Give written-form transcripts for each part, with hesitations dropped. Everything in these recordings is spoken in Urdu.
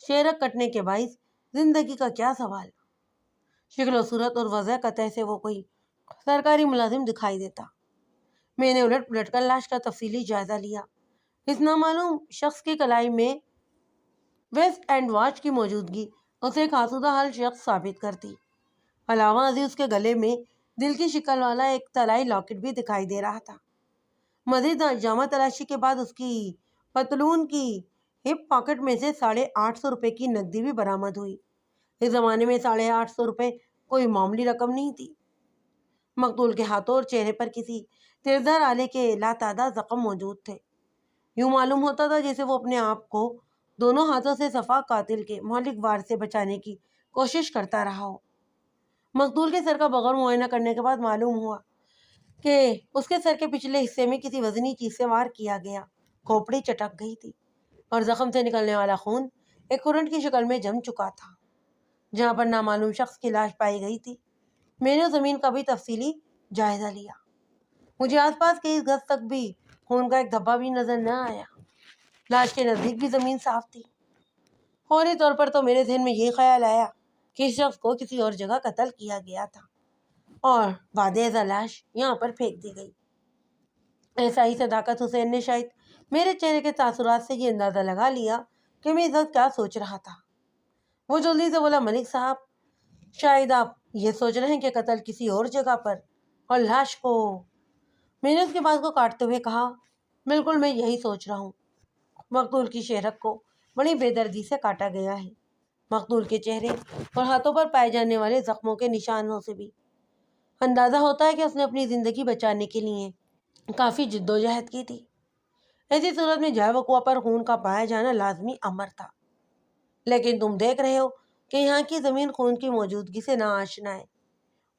شیرک کٹنے کے باعث زندگی کا کیا سوال؟ شکل و صورت اور وضع قطع سے وہ کوئی سرکاری ملازم دکھائی دیتا۔ میں نے الٹ پلٹ کر لاش کا تفصیلی جائزہ لیا۔ اس نامعلوم شخص کی کلائی میں ویسٹ اینڈ واچ کی موجودگی اسے ایک آسودہ حال شخص ثابت کرتی۔ علاوہ ازیں اس کے گلے میں دل کی شکل والا ایک طلائی لاکٹ بھی دکھائی دے رہا تھا۔ مزید جامع تلاشی کے بعد اس کی پتلون کی ہپ پاکٹ میں سے 850 روپے کی نقدی بھی برآمد ہوئی۔ اس زمانے میں 850 روپے کوئی معمولی رقم نہیں تھی۔ مقتول کے ہاتھوں اور چہرے پر کسی تیزدھار آلے کے لاتعداد زخم موجود تھے۔ یوں معلوم ہوتا تھا جیسے وہ اپنے آپ کو دونوں ہاتھوں سے صفا قاتل کے مہلک وار سے بچانے کی کوشش کرتا رہا ہو۔ مقتول کے سر کا بغور معائنہ کرنے کے بعد معلوم ہوا کہ اس کے سر کے پچھلے حصے میں کسی وزنی چیز سے وار کیا گیا۔ کھوپڑی چٹک گئی تھی اور زخم سے نکلنے والا خون ایک کرنٹ کی شکل میں جم چکا تھا۔ جہاں پر نامعلوم شخص کی لاش پائی گئی تھی، میں نے زمین کا بھی تفصیلی جائزہ لیا۔ مجھے آس پاس کے اس گز تک بھی خون کا ایک دھبا بھی نظر نہ آیا۔ لاش کے نزدیک بھی زمین صاف تھی۔ فوری طور پر تو میرے ذہن میں یہ خیال آیا کہ اس شخص کو کسی اور جگہ قتل کیا گیا تھا اور بعد ازاں لاش یہاں پر پھینک دی گئی۔ ایسا ہی صداقت حسین نے شاید میرے چہرے کے تاثرات سے یہ اندازہ لگا لیا کہ میں اس وقت کیا سوچ رہا تھا۔ وہ جلدی سے بولا، ملک صاحب، شاید آپ یہ سوچ رہے ہیں کہ قتل کسی اور جگہ پر اور لاش کو… میں نے اس کی بات کو کاٹتے ہوئے کہا، بالکل میں یہی سوچ رہا ہوں۔ مقتول کی شہرک کو بڑی بے دردی سے کاٹا گیا ہے۔ مقتول کے چہرے اور ہاتھوں پر پائے جانے والے زخموں کے نشانوں سے بھی اندازہ ہوتا ہے کہ اس نے اپنی زندگی بچانے کے لیے کافی جدوجہد کی تھی۔ ایسی صورت میں جائے وقوع پر خون کا پایا جانا لازمی امر تھا۔ لیکن تم دیکھ رہے ہو کہ یہاں کی زمین خون کی موجودگی سے ناآشنا ہے۔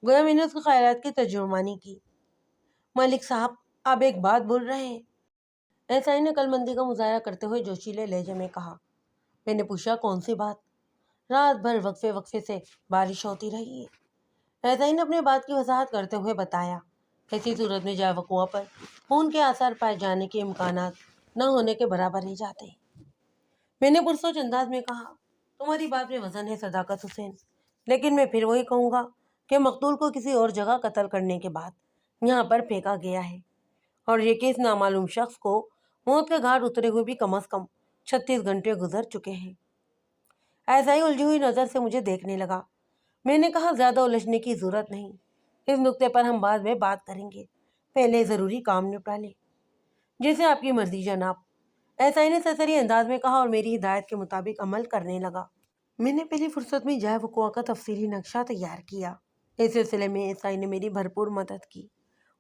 گویا میں نے اس کے خیالات کی ترجمانی کی۔ ملک صاحب، آپ ایک بات بول رہے ہیں؟ ایسائی نے عقل مندی کا مظاہرہ کرتے ہوئے جوشیلے لہجے میں کہا۔ میں نے پوچھا، کون سی بات؟ رات بھر وقفے وقفے سے بارش ہوتی رہی ہے، ایسائی نے اپنی بات کی وضاحت کرتے ہوئے بتایا۔ ایسی صورت میں جائے وقوع پر خون کے آثار پائے جانے کے امکانات نہ ہونے کے برابر ہی جاتے ہیں۔ میں نے پرسوچ انداز میں کہا، تمہاری بات میں وزن ہے صداقت حسین، لیکن میں پھر وہی کہوں گا کہ مقتول کو کسی اور جگہ قتل کرنے کے بعد یہاں پر پھینکا گیا ہے، اور یہ کہ اس نامعلوم شخص کو موت کے گھاٹ اترے ہوئے بھی کم از کم 36 گھنٹے گزر چکے ہیں۔ ایسا ہی الجھی ہوئی نظر سے مجھے دیکھنے لگا۔ میں نے کہا، زیادہ الجھنے کی ضرورت نہیں، اس نقطے پر ہم بعد میں بات کریں گے، پہلے ضروری کام نپٹا لیں۔ جیسے آپ کی مرضی جناب، ایسائی نے سرسری انداز میں کہا اور میری ہدایت کے مطابق عمل کرنے لگا۔ میں نے پہلی فرصت میں جائے وقوع کا تفصیلی نقشہ تیار کیا۔ اس سلسلے میں ایسائی نے میری بھرپور مدد کی۔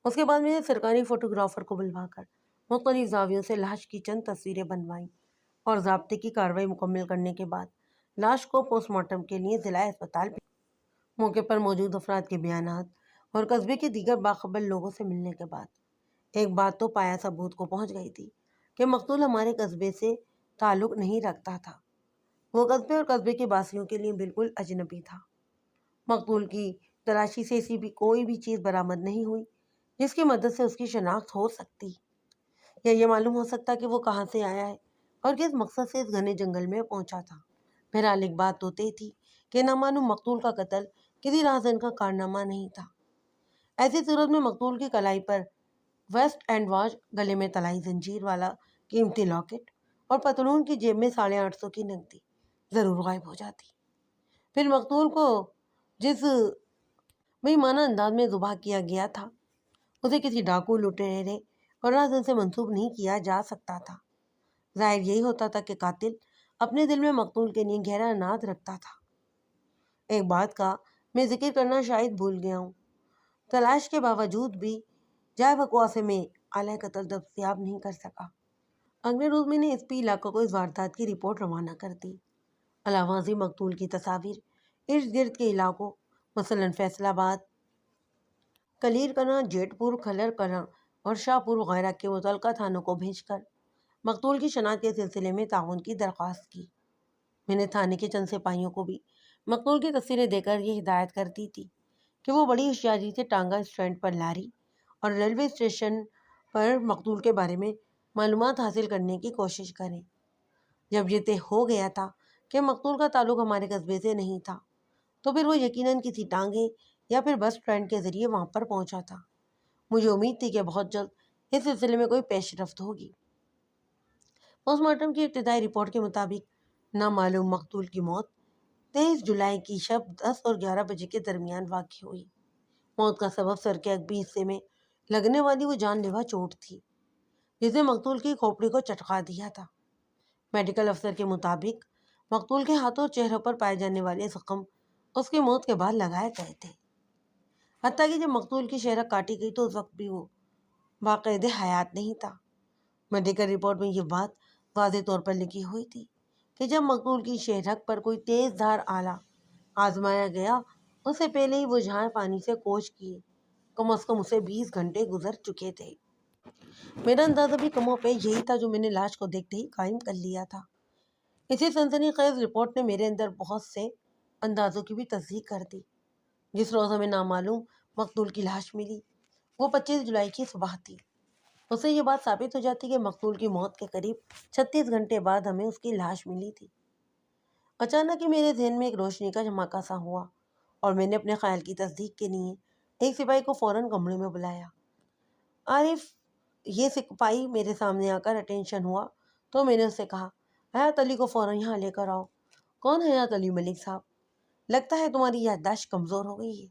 اس کے بعد میں نے سرکاری فوٹوگرافر کو بلوا کر مختلف زاویوں سے لاش کی چند تصویریں بنوائیں اور ضابطے کی کارروائی مکمل کرنے کے بعد لاش کو پوسٹ مارٹم کے لیے ضلع اسپتال بھیجا۔ موقع پر موجود افراد کے بیانات اور قصبے کے دیگر باخبر لوگوں سے ملنے کے بعد ایک بات تو پایا ثبوت کو پہنچ گئی تھی کہ مقتول ہمارے قصبے سے تعلق نہیں رکھتا تھا۔ وہ قصبے اور قصبے کے باسیوں کے لیے بالکل اجنبی تھا۔ مقتول کی تلاشی سے ایسی بھی کوئی بھی چیز برآمد نہیں ہوئی جس کی مدد سے اس کی شناخت ہو سکتی یا یہ معلوم ہو سکتا کہ وہ کہاں سے آیا ہے اور کس مقصد سے اس گھنے جنگل میں پہنچا تھا۔ بہرحال ایک بات تو طے تھی کہ نامعلوم مقتول کا قتل کسی راہزن کا کارنامہ نہیں تھا۔ ایسی صورت میں مقتول کی کلائی پر ویسٹ اینڈ واچ، گلے میں طلائی زنجیر والا قیمتی لاکٹ اور پتلون کی جیب میں 850 کی نقدی ضرور غائب ہو جاتی۔ پھر مقتول کو جس بے معنی انداز میں ذبح کیا گیا تھا اسے کسی ڈاکو، لٹیرے اور راہزن سے منسوب نہیں کیا جا سکتا تھا۔ ظاہر یہی ہوتا تھا کہ قاتل اپنے دل میں مقتول کے لیے گہرا عناد رکھتا تھا۔ ایک بات کا میں ذکر کرنا شاید بھول گیا ہوں، تلاش کے باوجود بھی جائے وقوع سے میں آلہ قتل دستیاب نہیں کر سکا۔ اگلے روز میں نے ایس پی علاقوں کو اس واردات کی رپورٹ روانہ کر دی۔ علاوہ ازیں مقتول کی تصاویر ارد گرد کے علاقوں مثلاً فیصل آباد، کلیر کلاں، جیٹ پور، کھلر کلاں اور شاہ پور وغیرہ کے متعلقہ تھانوں کو بھیج کر مقتول کی شناخت کے سلسلے میں تعاون کی درخواست کی۔ میں نے تھانے کے چند سپاہیوں کو بھی مقتول کی تصویریں دے کر یہ ہدایت کر دی تھی کہ وہ بڑی ہوشیاری سے ٹانگا اسٹینڈ پر لاری اور ریلوے اسٹیشن پر مقتول کے بارے میں معلومات حاصل کرنے کی کوشش کریں۔ جب یہ طے ہو گیا تھا کہ مقتول کا تعلق ہمارے قصبے سے نہیں تھا تو پھر وہ یقیناً کسی ٹانگے یا پھر بس ٹرین کے ذریعے وہاں پر پہنچا تھا۔ مجھے امید تھی کہ بہت جلد اس سلسلے میں کوئی پیش رفت ہوگی۔ پوسٹ مارٹم کی ابتدائی رپورٹ کے مطابق نامعلوم مقتول کی موت 23 جولائی کی شب 10 اور 11 بجے کے درمیان واقع ہوئی۔ موت کا سبب سر کے عقبی حصے میں لگنے والی وہ جان لیوا چوٹ تھی جس نے مقتول کی کھوپڑی کو چٹکا دیا تھا۔ میڈیکل افسر کے مطابق مقتول کے ہاتھوں اور چہروں پر پائے جانے والے زخم اس کی موت کے بعد لگائے گئے تھے، حتیٰ کہ جب مقتول کی شہرک کاٹی گئی تو اس وقت بھی وہ باقاعدہ حیات نہیں تھا۔ میڈیکل رپورٹ میں یہ بات واضح طور پر لکھی ہوئی تھی کہ جب مقتول کی شہرک پر کوئی تیز دھار آلہ آزمایا گیا اس سے پہلے ہی وہ جہاں پانی سے کوچ کیے کم از کم اسے 20 گھنٹے گزر چکے تھے۔ میرا اندازہ بھی کم و بیش یہی تھا جو میں نے لاش کو دیکھتے ہی قائم کر لیا تھا۔ اسی سنسنی خیز رپورٹ نے میرے اندر بہت سے اندازوں کی بھی تصدیق کر دی۔ جس روز ہمیں نامعلوم مقتول کی لاش ملی وہ 25 جولائی کی صبح تھی۔ اس سے یہ بات ثابت ہو جاتی کہ مقتول کی موت کے قریب 36 گھنٹے بعد ہمیں اس کی لاش ملی تھی۔ اچانک ہی میرے ذہن میں ایک روشنی کا جھماکہ سا ہوا اور میں نے اپنے خیال کی تصدیق کے لیے ایک سپاہی کو فوراً کمرے میں بلایا۔ عارف یہ سپاہی میرے سامنے آ کر اٹینشن ہوا تو میں نے اس سے کہا، حیات علی کو فوراً یہاں لے کر آؤ۔ کون حیات علی؟ ملک صاحب، لگتا ہے تمہاری یادداشت کمزور ہو گئی ہے،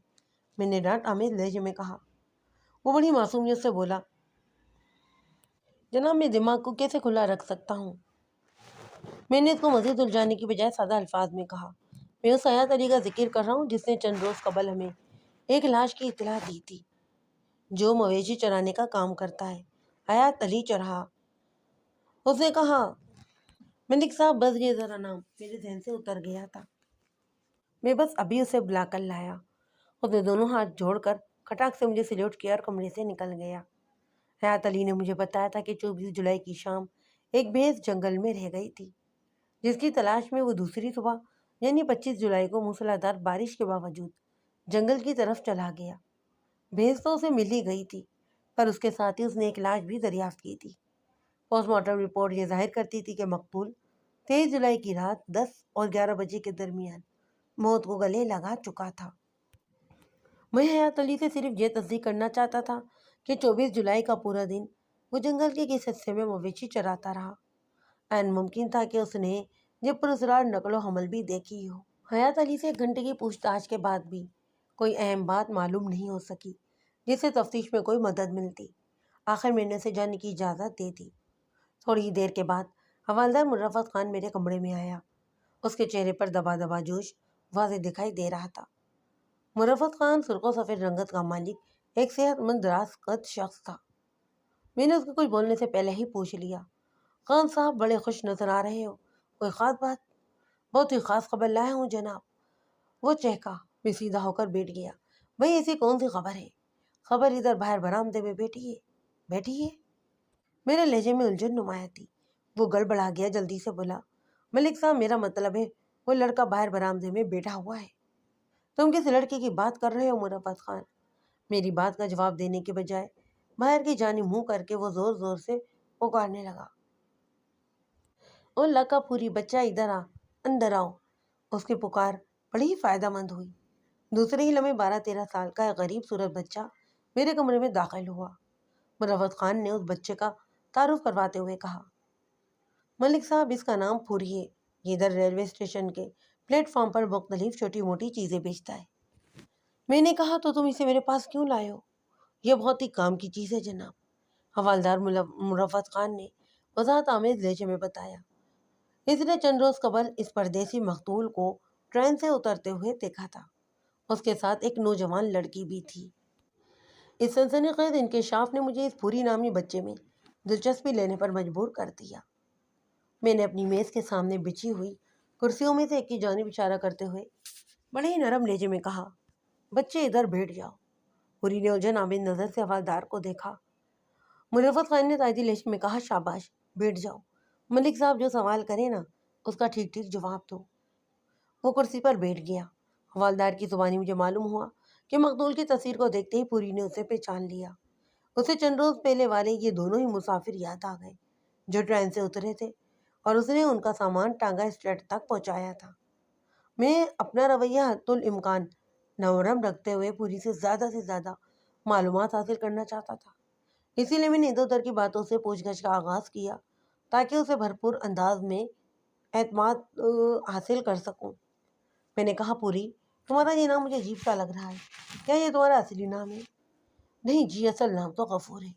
میں نے ڈانٹ آمیز لہجے میں کہا۔ وہ بڑی معصومیت سے بولا، جناب میں دماغ کو کیسے کھلا رکھ سکتا ہوں؟ میں نے اس کو مزید الجھانے کی بجائے سادہ الفاظ میں کہا، میں اس حیات علی کا ذکر کر رہا ہوں جس نے چند روز قبل ہمیں ایک لاش کی اطلاع دی تھی، جو مویشی چرانے کا کام کرتا ہے، حیات علی چرہا۔ اس نے کہا، ملک صاحب بس یہ ذرا نام میرے ذہن سے اتر گیا تھا، میں بس ابھی اسے بلا کر لایا۔ اس نے دونوں ہاتھ جوڑ کر کھٹاک سے مجھے سلیوٹ کیا اور کمرے سے نکل گیا۔ حیات علی نے مجھے بتایا تھا کہ 24 جولائی کی شام ایک بھیس جنگل میں رہ گئی تھی جس کی تلاش میں وہ دوسری صبح یعنی 25 جولائی کو موسلادھار بارش کے باوجود جنگل کی طرف چلا گیا۔ بھیس تو اسے مل ہی گئی تھی پر اس کے ساتھ ہی اس نے ایک لاش بھی دریافت کی تھی۔ پوسٹ مارٹم رپورٹ یہ ظاہر کرتی تھی کہ مقتول 23 جولائی کی رات 10 اور 11 بجے کے درمیان موت کو گلے لگا چکا تھا۔ میں حیات علی سے صرف یہ تصدیق کرنا چاہتا تھا کہ 24 جولائی کا پورا دن وہ جنگل کے کس حصے میں مویشی چراتا رہا۔ عین ممکن تھا کہ اس نے یہ پراسرار نقل و حمل بھی دیکھی ہو۔ حیات علی سے 1 گھنٹے کی پوچھ تاچھ کے بعد بھی کوئی اہم بات معلوم نہیں ہو سکی جس سے تفتیش میں کوئی مدد ملتی۔ آخر میں نے اسے جانے کی اجازت دے دی۔ تھوڑی ہی دیر کے بعد حوالدار مرفت خان میرے کمرے میں آیا۔ اس کے چہرے پر دبا دبا جوش واضح دکھائی دے رہا تھا۔ مرفت خان سرخ و سفید رنگت کا مالک ایک صحت مند راست قد شخص تھا۔ میں نے اس کو کچھ بولنے سے پہلے ہی پوچھ لیا، خان صاحب بڑے خوش نظر آ رہے ہو، کوئی خاص بات؟ بہت ہی خاص خبر لایا ہوں جناب، وہ چہکا۔ میں سیدھا ہو کر بیٹھ گیا۔ بھئی ایسی کون سی خبر ہے؟ خبر ادھر باہر برآمدے میں بیٹھی ہے۔ میرے لہجے میں الجھن نمایاں تھی۔ وہ گڑبڑا گیا، جلدی سے بولا، ملک صاحب میرا مطلب ہے وہ لڑکا باہر برآمدے میں بیٹھا ہوا ہے۔ تم کس لڑکے کی بات کر رہے ہو مرفت خان؟ میری بات کا جواب دینے کے بجائے باہر کی جانب منہ کر کے وہ زور زور سے پکارنے لگا، او لکا پوری بچہ ادھر آ، اندر آؤ۔ اس کی پکار بڑی ہی فائدہ مند ہوئی۔ دوسرے ہی لمحے 12-13 سال کا ایک غریب صورت بچہ میرے کمرے میں داخل ہوا۔ مرفت خان نے اس بچے کا تعارف کرواتے ہوئے کہا، ملک صاحب اس کا نام پھوری ہے، یہ ادھر ریلوے اسٹیشن کے پلیٹ فارم پر مختلف چھوٹی موٹی چیزیں بیچتا ہے۔ میں نے کہا، تو تم اسے میرے پاس کیوں لائے ہو؟ یہ بہت ہی کام کی چیز ہے جناب، حوالدار مرفت خان نے وضاحت آمیز لہجے میں بتایا۔ اس نے چند روز قبل اس پردیسی مقتول کو ٹرین سے اترتے ہوئے دیکھا تھا۔ اس کے ساتھ ایک نوجوان لڑکی بھی تھی۔ اس سنسنی خیز انکشاف نے مجھے اس پوری نامی بچے میں دلچسپی لینے پر مجبور کر دیا۔ میں نے اپنی میز کے سامنے بچھی ہوئی کرسیوں میں سے ایک کی جانب اشارہ کرتے ہوئے بڑے ہی نرم لہجے میں کہا، بچے ادھر بیٹھ جاؤ۔ پوری نے الجھن آمیز نظر سے حوالدار کو دیکھا۔ مرفت خان نے تائیدی لہجے میں کہا، شاباش، بیٹھ جاؤ، ملک صاحب جو سوال کرے نا اس کا ٹھیک ٹھیک جواب دو۔ وہ کرسی پر بیٹھ گیا۔ حوالدار کی زبانی مجھے معلوم ہوا کہ مقتول کی تصویر کو دیکھتے ہی پوری نے اسے پہچان لیا۔ اسے چند روز پہلے والے یہ دونوں ہی مسافر یاد آ گئے جو ٹرین سے اترے تھے اور اس نے ان کا سامان ٹانگا اسٹیٹ تک پہنچایا تھا۔ میں اپنا رویہ حد الامکان نرم رکھتے ہوئے پوری سے زیادہ معلومات حاصل کرنا چاہتا تھا، اسی لیے میں نے ادھر ادھر کی باتوں سے پوچھ گچھ کا آغاز کیا تاکہ اسے بھرپور انداز میں اعتماد حاصل کر سکوں۔ میں نے کہا، پوری، تمہارا یہ نام مجھے عجیب سا لگ رہا ہے، کیا یہ تمہارا اصلی نام ہے؟ نہیں جی، اصل نام تو غفور ہے۔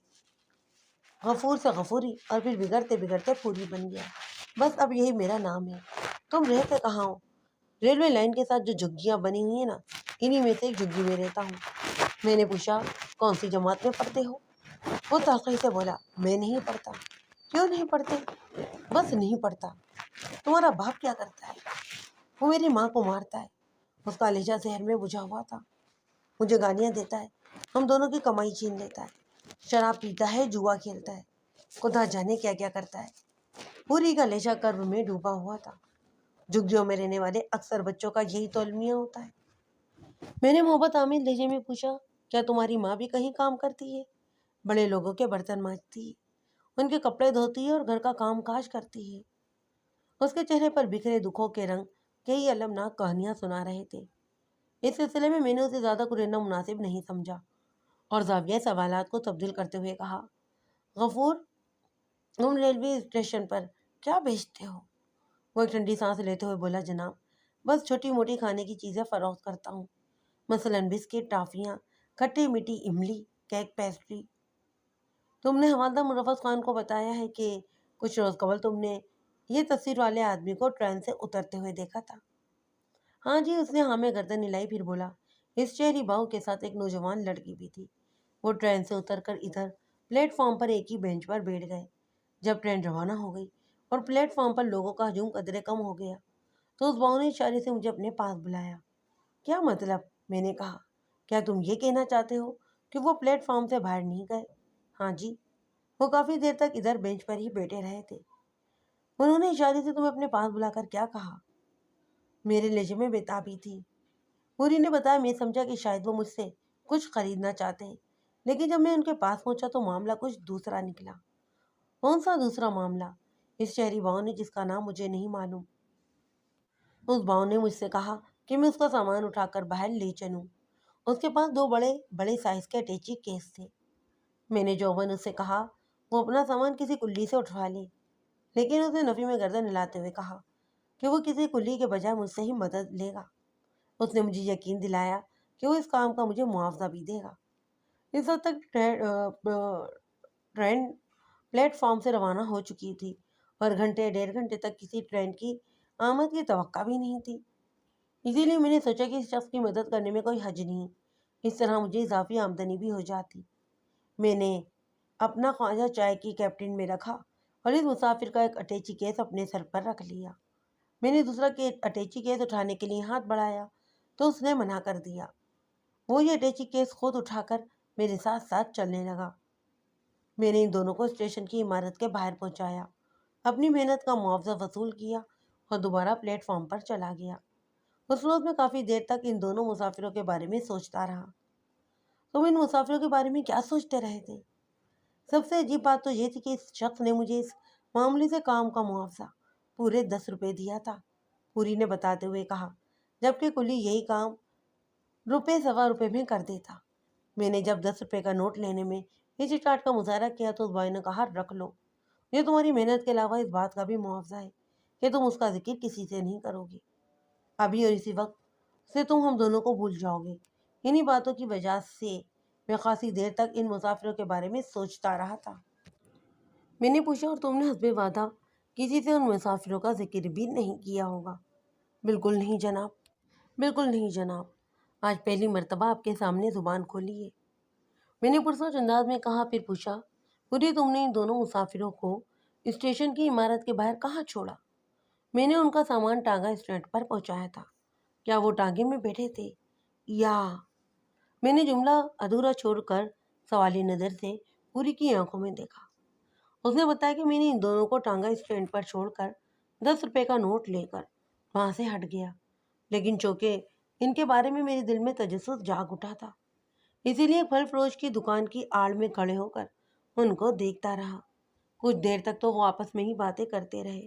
غفور سے غفوری اور پھر بگڑتے بگڑتے پوری بن گیا، بس اب یہی میرا نام ہے۔ تم رہتے کہاں ہو؟ ریلوے لائن کے ساتھ جو جھگیاں بنی ہوئی ہیں نا، انہی میں سے ایک جھگی میں رہتا ہوں۔ میں نے پوچھا، کون سی جماعت میں پڑھتے ہو؟ وہ تلخی سے بولا، میں نہیں پڑھتا۔ کیوں نہیں پڑھتے؟ بس نہیں پڑھتا۔ تمہارا باپ کیا کرتا ہے؟ وہ میری ماں کو مارتا ہے۔ اس کا لہجہ زہر میں بجھا ہوا تھا۔ مجھے گالیاں دیتا ہے، ہم دونوں کی کمائی چھین لیتا ہے، شراب پیتا ہے، جوا کھیلتا ہے، خدا جانے کیا کیا کرتا ہے۔ پوری کا لہجہ کرب میں ڈوبا ہوا تھا۔ جھگیوں میں رہنے والے اکثر بچوں کا یہی تو المیہ ہوتا ہے۔ میں نے محبت آمیز لہجے میں پوچھا، کیا تمہاری ماں بھی کہیں کام کرتی ہے؟ بڑے لوگوں کے برتن مانجتی ہے، ان کے کپڑے دھوتی ہے اور گھر کا کام کاج کرتی ہے۔ اس کے چہرے پر بکھرے دکھوں کے رنگ کئی المناک کہانیاں سنا رہے تھے۔ اس سلسلے میں نے اسے زیادہ کرینا مناسب نہیں سمجھا اور زاویہ سوالات کو تبدیل کرتے ہوئے کہا، غفور، تم ریلوے اسٹیشن پر کیا بیچتے ہو؟ وہ ایک ٹھنڈی سانس لیتے ہوئے بولا، جناب، بس چھوٹی موٹی کھانے کی چیزیں فروخت کرتا ہوں، مثلاً بسکٹ، ٹافیاں، کھٹی میٹھی املی، کیک، پیسٹری۔ تم نے حوالدار مرفت خان کو بتایا ہے کہ کچھ روز قبل تم نے یہ تصویر والے آدمی کو ٹرین سے اترتے ہوئے دیکھا تھا؟ ہاں جی، اس نے ہاں میں گردن ہلائی، پھر بولا، اس شہری بہو کے ساتھ ایک نوجوان لڑکی بھی تھی۔ وہ ٹرین سے اتر کر ادھر پلیٹ فارم پر ایک ہی بینچ پر بیٹھ گئے۔ جب ٹرین روانہ ہو گئی اور پلیٹ فارم پر لوگوں کا ہجوم قدرے کم ہو گیا تو اس بہو نے اشارے سے مجھے اپنے پاس بلایا۔ کیا مطلب؟ میں نے کہا، کیا تم یہ کہنا چاہتے ہو کہ وہ پلیٹ فارم سے باہر نہیں گئے؟ ہاں جی، وہ کافی دیر تک ادھر بینچ پر ہی بیٹھے رہے تھے۔ انہوں نے اشارے سے تمہیں اپنے پاس بلا کر کیا کہا؟ میرے لہجے میں بےتابی تھی۔ پوری نے بتایا، میں سمجھا کہ شاید وہ مجھ سے کچھ خریدنا چاہتے ہیں، لیکن جب میں ان کے پاس پہنچا تو معاملہ کچھ دوسرا نکلا۔ کون سا دوسرا معاملہ؟ اس شہری بہو نے، جس کا نام مجھے نہیں معلوم، اس بہو نے مجھ سے کہا کہ میں اس کا سامان اٹھا کر باہر لے چلوں۔ اس کے پاس دو بڑے بڑے سائز کے اٹیچی کیس تھے۔ میں نے جوباً اس سے کہا وہ اپنا سامان کسی کلی سے اٹھوا لے، لیکن اس نے نفی میں گردن ہلاتے ہوئے کہا کہ وہ کسی کلی کے بجائے مجھ سے ہی مدد لے گا۔ اس نے مجھے یقین دلایا کہ وہ اس کام کا مجھے معاوضہ بھی دے گا۔ اس وقت تک ٹرین پلیٹ فارم سے روانہ ہو چکی تھی اور گھنٹے 1.5 گھنٹے تک کسی ٹرین کی آمد کی توقع بھی نہیں تھی۔ اسی لیے میں نے سوچا کہ اس شخص کی مدد کرنے میں کوئی حرج نہیں، اس طرح مجھے اضافی آمدنی بھی ہو جاتی۔ میں نے اپنا خواجہ چائے کی کیپٹن میں رکھا اور اس مسافر کا ایک اٹیچی کیس اپنے سر پر رکھ لیا۔ میں نے دوسرا اٹیچی کیس اٹھانے کے لیے ہاتھ بڑھایا تو اس نے منع کر دیا۔ وہ یہ اٹیچی کیس خود اٹھا کر میرے ساتھ ساتھ چلنے لگا۔ میں نے ان دونوں کو اسٹیشن کی عمارت کے باہر پہنچایا، اپنی محنت کا معاوضہ وصول کیا اور دوبارہ پلیٹ فارم پر چلا گیا۔ اس روز میں کافی دیر تک ان دونوں مسافروں کے بارے میں سوچتا رہا۔ تم ان مسافروں کے بارے میں کیا سوچتے رہے تھے؟ سب سے عجیب بات تو یہ تھی کہ اس شخص نے مجھے اس معمولی سے کام کا معاوضہ پورے 10 روپے دیا تھا، پوری نے بتاتے ہوئے کہا، جبکہ کلی یہی کام ₹1.25 میں کر دیتا۔ میں نے جب 10 روپے کا نوٹ لینے میں اس چارٹ کا مظاہرہ کیا تو اس بھائی نے کہا، رکھ لو، یہ تمہاری محنت کے علاوہ اس بات کا بھی معاوضہ ہے کہ تم اس کا ذکر کسی سے نہیں کرو گے۔ ابھی اور اسی وقت سے تم ہم دونوں کو بھول جاؤ گے۔ انہی باتوں کی وجہ سے میں خاصی دیر تک ان مسافروں کے بارے میں سوچتا رہا تھا۔ میں نے پوچھا، اور تم نے حسب وعدہ کسی سے ان مسافروں کا ذکر بھی نہیں کیا ہوگا؟ بالکل نہیں جناب، بالکل نہیں جناب، آج پہلی مرتبہ آپ کے سامنے زبان کھولی ہے، میں نے پرسوچ انداز میں کہا۔ پھر پوچھا، پوری، تم نے ان دونوں مسافروں کو اسٹیشن کی عمارت کے باہر کہاں چھوڑا؟ میں نے ان کا سامان ٹانگا اسٹینڈ پر پہنچایا تھا۔ کیا وہ ٹانگے میں بیٹھے تھے یا؟ میں نے جملہ ادھورا چھوڑ کر سوالی نظر سے پوری کی آنکھوں میں دیکھا۔ اس نے بتایا کہ میں نے ان دونوں کو ٹانگا اسٹینڈ پر چھوڑ کر 10 روپے کا نوٹ لے کر وہاں سے ہٹ گیا، لیکن چونکہ ان کے بارے میں میرے دل میں تجسس جاگ اٹھا تھا، اسی لیے پھل فروش کی دکان کی آڑ میں کھڑے ہو کر ان کو دیکھتا رہا۔ کچھ دیر تک تو وہ آپس میں ہی باتیں کرتے رہے،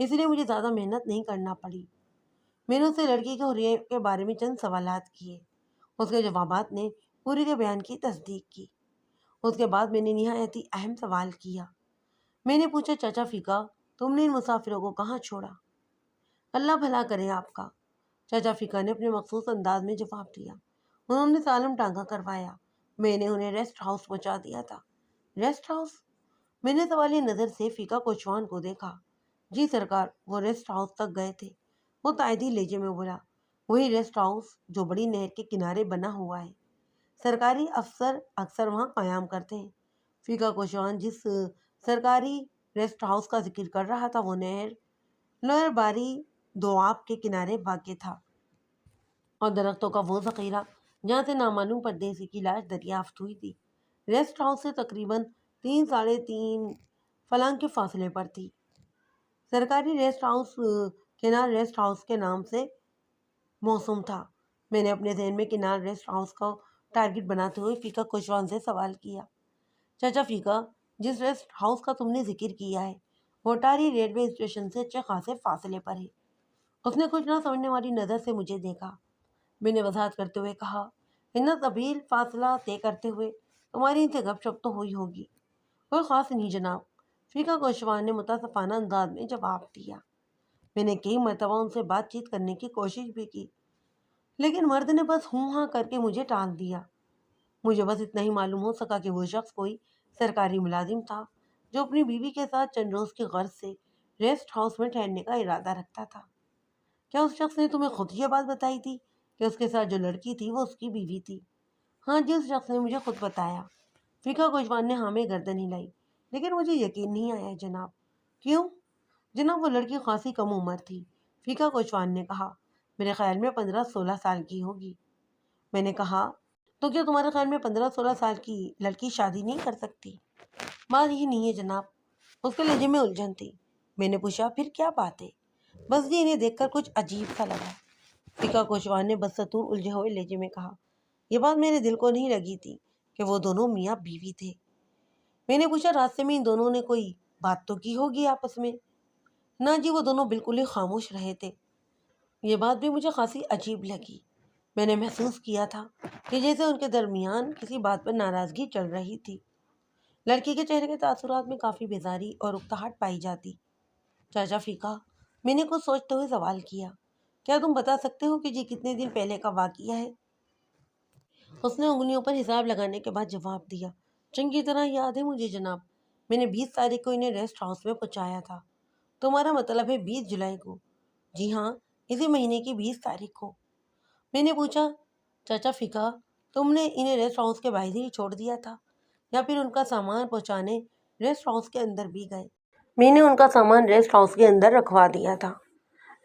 اس لیے مجھے زیادہ محنت نہیں کرنا پڑی۔ میں نے اس سے لڑکی کے حریت کے بارے میں چند سوالات کیے۔ اس کے جوابات نے پوری کے بیان کی تصدیق کی۔ اس کے بعد میں نے نہایت ہی اہم سوال کیا۔ میں نے پوچھا، چاچا فیقا، تم نے ان مسافروں کو کہاں چھوڑا؟ اللہ بھلا کرے آپ کا، چاچا فیقا نے اپنے مخصوص انداز میں جواب دیا۔ انہوں نے سالم ٹانگا کروایا۔ میں نے انہیں ریسٹ ہاؤس پہنچا دیا تھا۔ Rest house? میں نے سوالیہ نظر سے فیقا کوچوان کو دیکھا۔ جی سرکار، وہ ریسٹ ہاؤس تک گئے تھے، وہ تائیدی لہجے میں بولا۔ وہی ریسٹ ہاؤس جو بڑی نہر کے کنارے بنا ہوا ہے، سرکاری افسر اکثر وہاں قیام کرتے ہیں۔ فیقا کوچوان جس سرکاری ریسٹ ہاؤس کا ذکر کر رہا تھا وہ نہر لوئر باری دوآب کے کنارے واقع تھا، اور درختوں کا وہ ذخیرہ جہاں سے نامعلوم پردیسی کی لاش دریافت ہوئی تھی ریسٹ ہاؤس سے تقریباً 3.5 فلنگ کے فاصلے پر تھی۔ سرکاری ریسٹ ہاؤس کنار ریسٹ ہاؤس کے نام سے موسوم تھا۔ میں نے اپنے ذہن میں کنار ریسٹ ہاؤس کو ٹارگٹ بناتے ہوئے فیقا کوچوان سے سوال کیا، چاچا فیقا، جس ریسٹ ہاؤس کا تم نے ذکر کیا ہے وہ اٹاری ریلوے اسٹیشن سے اچھے خاصے فاصلے پر ہے۔ اس نے کچھ نہ سمجھنے والی نظر سے مجھے دیکھا۔ میں نے وضاحت کرتے ہوئے کہا، اتنا طویل فاصلہ طے کرتے ہوئے تمہاری ان سے گپ شپ تو ہوئی ہوگی؟ کوئی خاص نہیں جناب، فیقا کوچوان نے متاسفانہ انداز میں جواب دیا۔ میں نے کئی مرتبہ ان سے بات چیت کرنے کی کوشش بھی کی، لیکن مرد نے بس ہوں ہاں کر کے مجھے ٹال دیا۔ مجھے بس اتنا ہی معلوم ہو سکا کہ وہ شخص کوئی سرکاری ملازم تھا جو اپنی بیوی کے ساتھ چند روز کی غرض سے ریسٹ ہاؤس میں ٹھہرنے کا ارادہ رکھتا تھا۔ کیا اس شخص نے تمہیں خود یہ بات بتائی تھی کہ اس کے ساتھ جو لڑکی تھی وہ اس کی بیوی تھی؟ ہاں جی، اس شخص نے مجھے خود بتایا۔ فیقا کوچوان نے ہاں میں گردن ہلائی، لیکن مجھے یقین نہیں آیا جناب۔ کیوں؟ جناب، وہ لڑکی خاصی کم عمر تھی، فیقا کوچوان نے کہا۔ میرے خیال میں 15-16 سال کی ہوگی۔ میں نے کہا، تو کیا تمہارے خیال میں 15-16 سال کی لڑکی شادی نہیں کر سکتی؟ بات یہ نہیں ہے جناب، اس کے لہجے میں الجھن تھی۔ میں نے پوچھا، پھر کیا بات ہے؟ بس جی، انہیں دیکھ کر کچھ عجیب سا لگا، فیقا کوچوان نے بدستور الجھے ہوئے لہجے میں کہا۔ یہ بات میرے دل کو نہیں لگی تھی کہ وہ دونوں میاں بیوی تھے۔ میں نے پوچھا، راستے میں ان دونوں نے کوئی بات تو کی ہوگی آپس میں؟ نہ جی، وہ دونوں بالکل ہی خاموش رہے تھے۔ یہ بات بھی مجھے خاصی عجیب لگی۔ میں نے محسوس کیا تھا کہ جیسے ان کے درمیان کسی بات پر ناراضگی چل رہی تھی۔ لڑکی کے چہرے کے تاثرات میں کافی بیزاری اور اکتاہٹ پائی جاتی۔ چاچا فیقا، میں نے کچھ سوچتے ہوئے سوال کیا، کیا تم بتا سکتے ہو کہ جی کتنے دن پہلے کا واقعہ ہے؟ اس نے انگلیوں پر حساب لگانے کے بعد جواب دیا، چنگی طرح یاد ہے مجھے جناب، میں نے 20 تاریخ کو انہیں ریسٹ ہاؤس میں پہنچایا تھا۔ تمہارا مطلب ہے 20 جولائی کو؟ جی ہاں، اسی مہینے کی 20 تاریخ کو۔ میں نے پوچھا، چاچا فیقا، تم نے انہیں ریسٹ ہاؤس کے باہر ہی چھوڑ دیا تھا یا پھر ان کا سامان پہنچانے ریسٹ ہاؤس کے اندر بھی گئے؟ میں نے ان کا سامان ریسٹ ہاؤس کے اندر رکھوا دیا تھا۔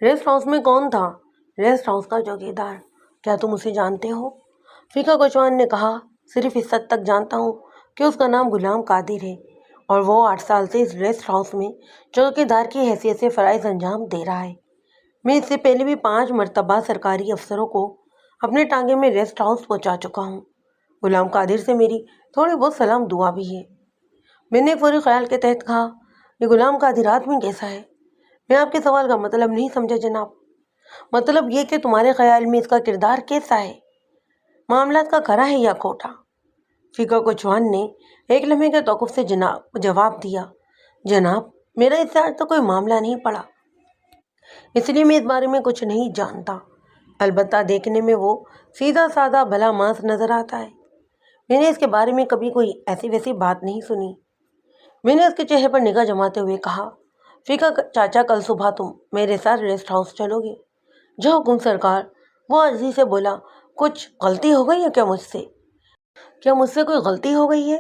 ریسٹ ہاؤس میں کون تھا؟ ریسٹ ہاؤس کا چوکیدار۔ کیا تم اسے جانتے ہو؟ فیقا کوچوان نے کہا، صرف اس حد تک جانتا ہوں کہ اس کا نام غلام قادر ہے اور وہ 8 سال سے اس ریسٹ ہاؤس میں چوکیدار کی حیثیت سے فرائض انجام دے رہا ہے۔ میں اس سے پہلے بھی 5 مرتبہ سرکاری افسروں کو اپنے ٹانگے میں ریسٹ ہاؤس پہنچا چکا ہوں۔ غلام قادر سے میری تھوڑی بہت سلام دعا بھی ہے۔ میں نے فوری خیال کے تحت کہا، یہ غلام قادر آدمی کیسا ہے؟ میں آپ کے سوال کا مطلب نہیں سمجھا جناب۔ مطلب یہ کہ تمہارے خیال میں اس کا کردار کیسا ہے؟ معاملات کا کھرا ہے یا کھوٹا؟ فیقا کوچوان نے ایک لمحے کے توقف سے جواب دیا، جناب، میرا اس سے آج تک کوئی معاملہ نہیں پڑا، اس لیے میں اس بارے میں کچھ نہیں جانتا۔ البتہ دیکھنے میں وہ سیدھا سادہ بھلا ماس نظر آتا ہے۔ میں نے اس کے بارے میں کبھی کوئی ایسی ویسی بات نہیں سنی۔ میں نے اس کے چہرے پر نگاہ جماتے ہوئے کہا، فیقا چاچا، کل صبح تم میرے ساتھ ریسٹ ہاؤس چلو گے؟ جو حکم سرکار۔ وہ عاجزی سے بولا، کچھ غلطی ہو گئی ہے کیا مجھ سے؟ کیا مجھ سے کوئی غلطی ہو گئی ہے؟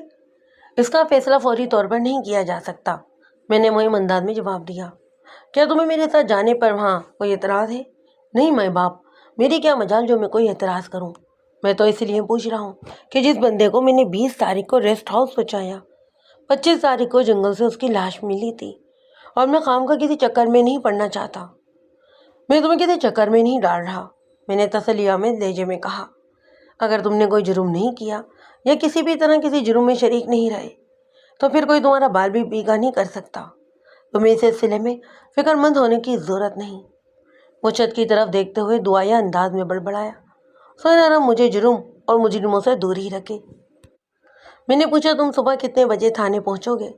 اس کا فیصلہ فوری طور پر نہیں کیا جا سکتا، میں نے مہم انداز میں جواب دیا۔ کیا تمہیں میرے ساتھ جانے پر وہاں کوئی اعتراض ہے؟ نہیں مائی باپ، میری کیا مجال جو میں کوئی اعتراض کروں۔ میں تو اس لیے پوچھ رہا ہوں کہ جس بندے کو میں نے 20 تاریخ کو ریسٹ ہاؤس پہنچایا، 25 تاریخ کو جنگل سے اس کی لاش ملی تھی، اور میں خامخواہ کسی چکر میں نہیں پڑنا چاہتا۔ میں تمہیں کسی چکر میں نہیں ڈال رہا، میں نے تسلیآمیز لہجے میں کہا۔ اگر تم نے کوئی جرم نہیں کیا یا کسی بھی طرح کسی جرم میں شریک نہیں رہے تو پھر کوئی تمہارا بال بھی پیگا نہیں کر سکتا۔ تمہیں اس سلسلے میں فکر مند ہونے کی ضرورت نہیں۔ وہ چھت کی طرف دیکھتے ہوئے دعائیا انداز میں بڑبڑایا، سونا رب مجھے جرم اور مجرموں سے دور ہی رکھے۔ میں نے پوچھا، تم صبح کتنے بجے تھانے پہنچو گے؟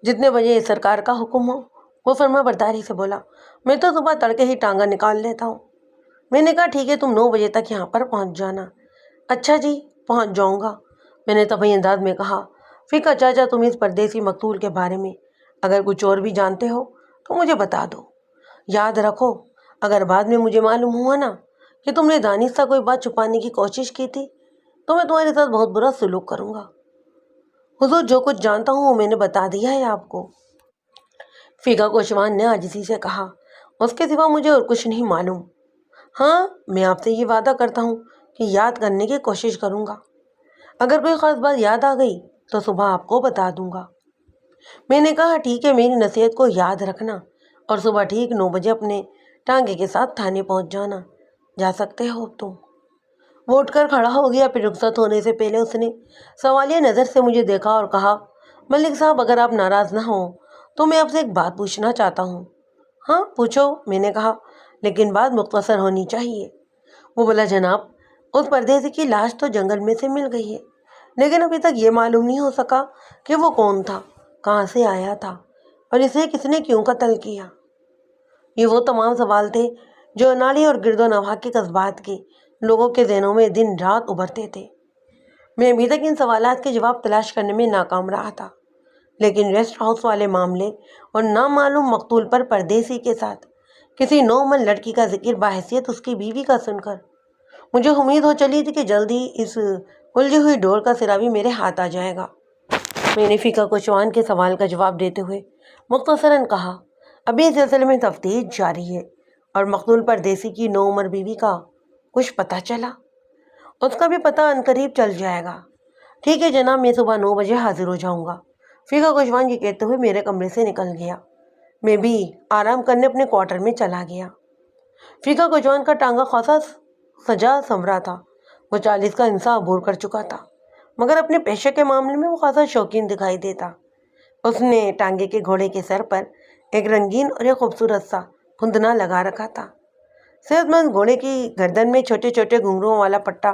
جتنے بجے سرکار کا حکم ہو، وہ فرما برداری سے بولا۔ میں تو صبح تڑکے ہی ٹانگا نکال لیتا ہوں۔ میں نے کہا، ٹھیک ہے، تم 9 بجے تک یہاں پر پہنچ جانا۔ اچھا جی، پہنچ جاؤں گا، میں نے طبعی انداز میں کہا۔ فیکا چاچا، تم اس پردیسی مقتول کے بارے میں اگر کچھ اور بھی جانتے ہو تو مجھے بتا دو۔ یاد رکھو، اگر بعد میں مجھے معلوم ہوا نا کہ تم نے دانستہ کوئی بات چھپانے کی کوشش کی تھی تو میں تمہارے ساتھ بہت برا سلوک کروں گا۔ حضور، جو کچھ جانتا ہوں وہ میں نے بتا دیا ہے آپ کو، فیکا کوشوان نے عاجزی سے کہا۔ اس کے سوا مجھے اور کچھ نہیں معلوم۔ ہاں، میں آپ سے یہ وعدہ کرتا ہوں کہ یاد کرنے کی کوشش کروں گا۔ اگر کوئی خاص بات یاد آ گئی تو صبح آپ کو بتا دوں گا۔ میں نے کہا، ٹھیک ہے، میری نصیحت کو یاد رکھنا اور صبح ٹھیک 9 بجے اپنے ٹانگے کے ساتھ تھانے پہنچ جانا۔ جا سکتے ہو تم۔ وہ اٹھ کر کھڑا ہو گیا، پھر رخصت ہونے سے پہلے اس نے سوالیہ نظر سے مجھے دیکھا اور کہا، ملک صاحب، اگر آپ ناراض نہ ہوں تو میں آپ سے ایک بات پوچھنا چاہتا ہوں۔ ہاں پوچھو، میں نے کہا، لیکن بات مختصر ہونی چاہیے۔ وہ بولا، جناب، اس پردیسی کی لاش تو جنگل میں سے مل گئی ہے، لیکن ابھی تک یہ معلوم نہیں ہو سکا کہ وہ کون تھا، کہاں سے آیا تھا اور اسے کس نے کیوں قتل کیا۔ یہ وہ تمام سوال تھے جو اناڑی اور گرد و نواح کے قصبات کے لوگوں کے ذہنوں میں دن رات ابھرتے تھے۔ میں ابھی تک ان سوالات کے جواب تلاش کرنے میں ناکام رہا تھا، لیکن ریسٹ ہاؤس والے معاملے اور نامعلوم مقتول پر پردیسی کے ساتھ کسی 9 من لڑکی کا ذکر بحیثیت اس کی بیوی کا سن کر مجھے امید ہو چلی تھی کہ جلدی اس الجھی ہوئی ڈور کا سرا بھی میرے ہاتھ آ جائے گا۔ میں نے فیکا کوشوان کے سوال کا جواب دیتے ہوئے مختصراً کہا، ابھی اس سلسلے میں تفتیش جاری ہے اور مقتول پردیسی کی 9 عمر بیوی کا کچھ پتہ چلا؟ اس کا بھی پتہ عنقریب چل جائے گا۔ ٹھیک ہے جناب، میں صبح 9 بجے حاضر ہو جاؤں گا۔ فیکا کوشوان یہ کہتے ہوئے میرے کمرے سے نکل گیا۔ میں بھی آرام کرنے اپنے کوارٹر میں چلا گیا۔ فیکا کوشوان کا ٹانگا خاصا سجا سنورا تھا۔ وہ 40 کا انصاف عبور کر چکا تھا، مگر اپنے پیشے کے معاملے میں وہ خاصا شوقین دکھائی دیتا۔ اس نے ٹانگے کے گھوڑے کے سر پر ایک رنگین اور ایک خوبصورت سا پھندنا لگا رکھا تھا۔ صحت مند گھوڑے کی گردن میں چھوٹے چھوٹے گھنگروں والا پٹا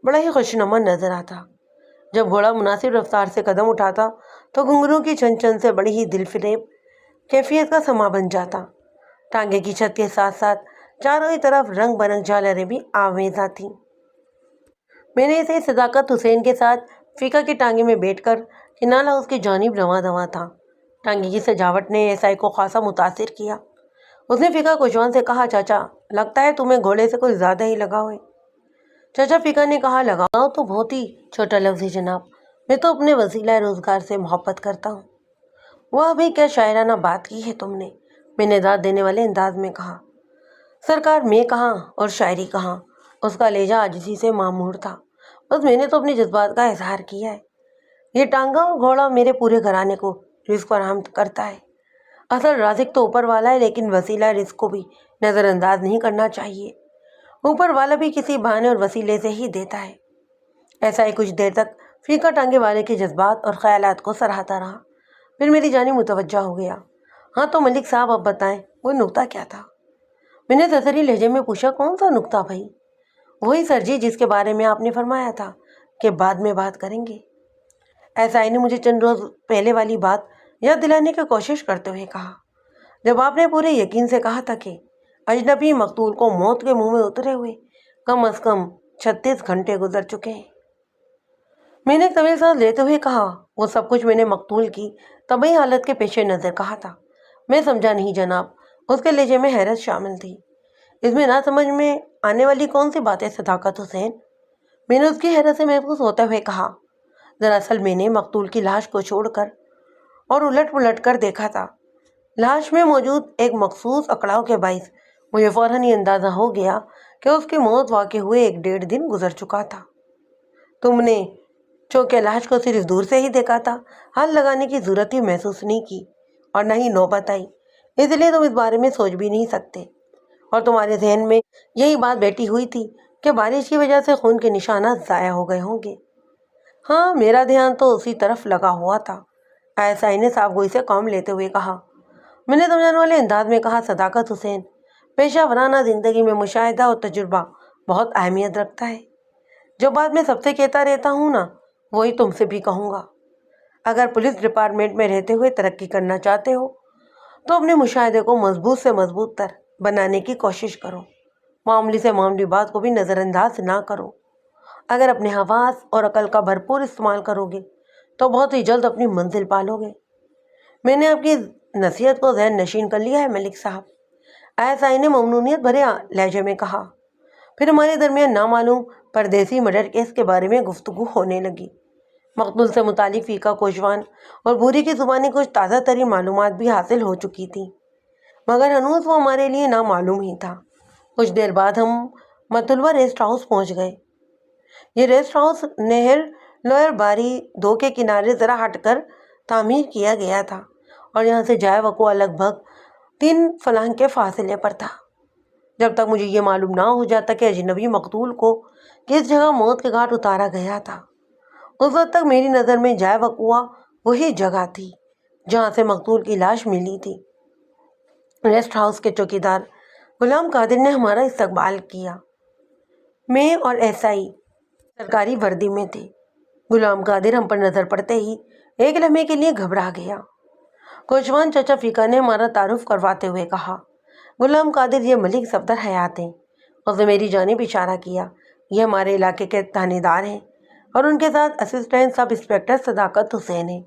بڑا ہی خوشنما نظر آتا۔ جب گھوڑا مناسب رفتار سے قدم اٹھاتا تو گھنگروں کی چھن چھن سے بڑی ہی دل فریب کیفیت کا سما بن جاتا۔ ٹانگے کی چھت کے ساتھ ساتھ چاروں ہی طرف رنگ برنگ جھالریں بھی آویزاں تھیں۔ میں نے اسے صداقت حسین کے ساتھ فیکا کے ٹانگے میں بیٹھ کر کنالہ اس کی جانب رواں دواں تھا۔ ٹانگے کی سجاوٹ نے ایسائی کو خاصا متاثر کیا۔ اس نے فیکا کوشوان سے کہا، چاچا، لگتا ہے تمہیں گھوڑے سے کچھ زیادہ ہی لگاؤ ہے۔ چاچا، فیکا نے کہا، لگاؤ تو بہت ہی چھوٹا لفظ ہے جناب، میں تو اپنے وسیلہ روزگار سے محبت کرتا ہوں۔ وہ ابھی کیا شاعرانہ بات کی ہے تم نے، میں نے داد دینے والے انداز میں کہا۔ سرکار، میں کہاں اور شاعری کہاں، اس کا لہجہ عاجزی سے معمور تھا۔ بس میں نے تو اپنے جذبات کا اظہار کیا ہے۔ یہ ٹانگا اور گھوڑا میرے پورے گھرانے کو رزق فراہم کرتا ہے۔ اصل رازق تو اوپر والا ہے، لیکن وسیلہ رزق کو بھی نظر انداز نہیں کرنا چاہیے۔ اوپر والا بھی کسی بہانے اور وسیلے سے ہی دیتا ہے۔ ایسا ہی کچھ دیر تک فیکا ٹانگے والے کے جذبات اور خیالات کو سراہتا رہا، پھر میری جانب متوجہ ہو گیا۔ ہاں تو ملک صاحب، اب بتائیں وہ نکتہ کیا تھا؟ میں نے سرسری لہجے میں پوچھا، کون سا نکتہ بھائی؟ وہی سر جی جس کے بارے میں آپ نے فرمایا تھا کہ بعد میں بات کریں گے۔ ایسائی نے مجھے چند روز پہلے والی بات یاد دلانے کی کوشش کرتے ہوئے کہا، جب آپ نے پورے یقین سے کہا تھا کہ اجنبی مقتول کو موت کے منہ میں اترے ہوئے کم از کم 36 گھنٹے گزر چکے ہیں۔ میں نے ایک طویل سانس لیتے ہوئے کہا، وہ سب کچھ میں نے مقتول کی طبعی حالت کے پیش نظر کہا تھا۔ میں سمجھا نہیں جناب۔ اس کے لہجے میں حیرت شامل تھی۔ اس میں نہ سمجھ میں آنے والی کون سی بات ہے صداقت حسین؟ میں نے اس کی حیرت سے محفوظ ہوتے ہوئے کہا، دراصل میں نے مقتول کی لاش کو چھوڑ کر اور الٹ پلٹ کر دیکھا تھا۔ لاش میں موجود ایک مخصوص اکڑاؤ کے باعث مجھے فوراً یہ اندازہ ہو گیا کہ اس کی موت واقع ہوئے 1.5 دن گزر چکا تھا۔ تم نے چونکہ لاش کو صرف دور سے ہی دیکھا تھا، ہاتھ لگانے کی ضرورت ہی محسوس نہیں کی اور نہ ہی نوبت آئی، اس لیے تم اس بارے میں سوچ بھی نہیں سکتے، اور تمہارے ذہن میں یہی بات بیٹھی ہوئی تھی کہ بارش کی وجہ سے خون کے نشانات ضائع ہو گئے ہوں گے۔ ہاں، میرا دھیان تو اسی طرف لگا ہوا تھا، ایسائی نے صاف گوئی سے کام لیتے ہوئے کہا۔ میں نے سمجھانے والے انداز میں کہا، صداقت حسین، پیشہ ورانہ زندگی میں مشاہدہ اور تجربہ بہت اہمیت رکھتا ہے۔ جو بات میں سب سے کہتا رہتا ہوں نا، وہی تم سے بھی کہوں گا۔ اگر پولیس ڈپارٹمنٹ میں رہتے ہوئے ترقی کرنا چاہتے ہو تو اپنے مشاہدے کو مضبوط سے مضبوط تر بنانے کی کوشش کرو۔ معمولی سے معمولی بات کو بھی نظر انداز نہ کرو۔ اگر اپنے حواس اور عقل کا بھرپور استعمال کرو گے تو بہت ہی جلد اپنی منزل پالو گے۔ میں نے آپ کی نصیحت کو ذہن نشین کر لیا ہے ملک صاحب، ISI نے ممنونیت بھرے لہجے میں کہا۔ پھر ہمارے درمیان نامعلوم پردیسی مرڈر کیس کے بارے میں گفتگو ہونے لگی۔ مقتول سے متعلق فیقہ کوشوان اور بوری کی زبانی کچھ تازہ ترین معلومات بھی حاصل ہو چکی تھیں، مگر ہنوز وہ ہمارے لیے نامعلوم ہی تھا۔ کچھ دیر بعد ہم مطلوبہ ریسٹ ہاؤس پہنچ گئے۔ یہ ریسٹ ہاؤس نہر لوئر باری 2 کے کنارے ذرا ہٹ کر تعمیر کیا گیا تھا اور یہاں سے جائے وقوع لگ بھگ 3 فلنگ کے فاصلے پر تھا۔ جب تک مجھے یہ معلوم نہ ہو جاتا کہ اجنبی مقتول کو کس جگہ موت کے گھاٹ اتارا گیا تھا، اس وقت تک میری نظر میں جائے وقوع وہی جگہ تھی جہاں سے مقتول کی لاش ملی تھی۔ ریسٹ ہاؤس کے چوکیدار غلام قادر نے ہمارا استقبال کیا۔ میں اور SI سرکاری وردی میں تھے۔ غلام قادر ہم پر نظر پڑتے ہی ایک لمحے کے لیے گھبرا گیا۔ کوشوان چچا فیقہ نے ہمارا تعارف کرواتے ہوئے کہا، غلام قادر، یہ ملک صفدر حیات ہیں۔ اس نے میری جانب اشارہ کیا۔ یہ ہمارے علاقے کے تھانے دار ہیں اور ان کے ساتھ اسسٹنٹ سب انسپکٹر صداقت حسین ہیں۔